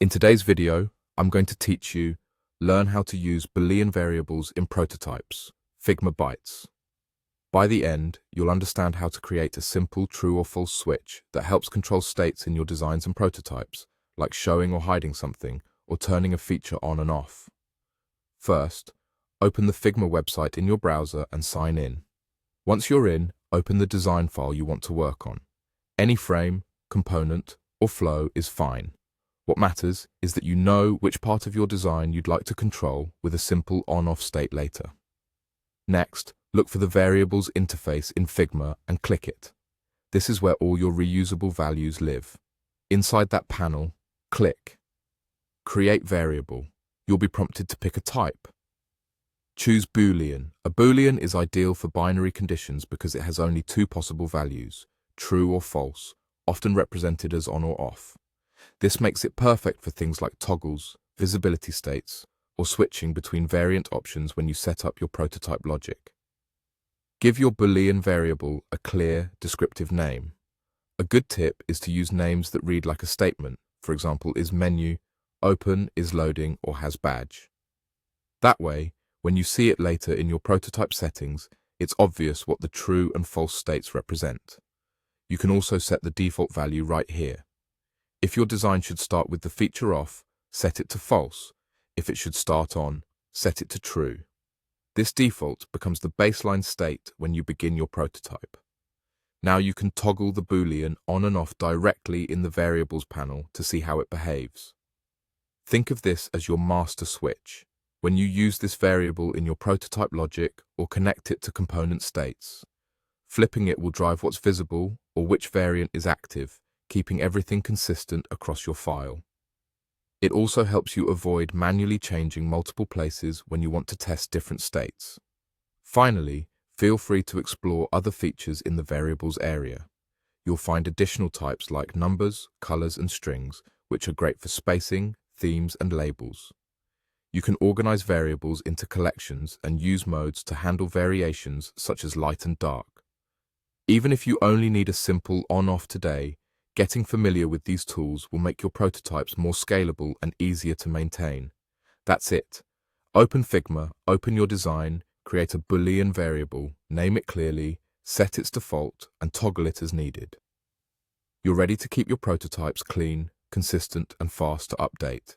In today's video, I'm going to teach you learn how to use Boolean variables in prototypes, Figma bytes. By the end, you'll understand how to create a simple true or false switch that helps control states in your designs and prototypes, like showing or hiding something or turning a feature on and off. First, open the Figma website in your browser and sign in. Once you're in, open the design file you want to work on. Any frame, component, or flow is fine. What matters is that you know which part of your design you'd like to control with a simple on-off state later. Next, look for the Variables interface in Figma and click it. This is where all your reusable values live. Inside that panel, click Create Variable. You'll be prompted to pick a type. Choose Boolean. A Boolean is ideal for binary conditions because it has only two possible values, true or false, often represented as on or off. This makes it perfect for things like toggles, visibility states, or switching between variant options when you set up your prototype logic. Give your Boolean variable a clear, descriptive name. A good tip is to use names that read like a statement, for example, is menu, open, is loading, or has badge. That way, when you see it later in your prototype settings, it's obvious what the true and false states represent. You can also set the default value right here. If your design should start with the feature off, set it to false. If it should start on, set it to true. This default becomes the baseline state when you begin your prototype. Now you can toggle the Boolean on and off directly in the Variables panel to see how it behaves. Think of this as your master switch. When you use this variable in your prototype logic or connect it to component states, flipping it will drive what's visible or which variant is active, keeping everything consistent across your file. It also helps you avoid manually changing multiple places when you want to test different states. Finally, feel free to explore other features in the variables area. You'll find additional types like numbers, colors, and strings, which are great for spacing, themes, and labels. You can organize variables into collections and use modes to handle variations such as light and dark. Even if you only need a simple on-off today, getting familiar with these tools will make your prototypes more scalable and easier to maintain. That's it. Open Figma, open your design, create a Boolean variable, name it clearly, set its default, and toggle it as needed. You're ready to keep your prototypes clean, consistent, and fast to update.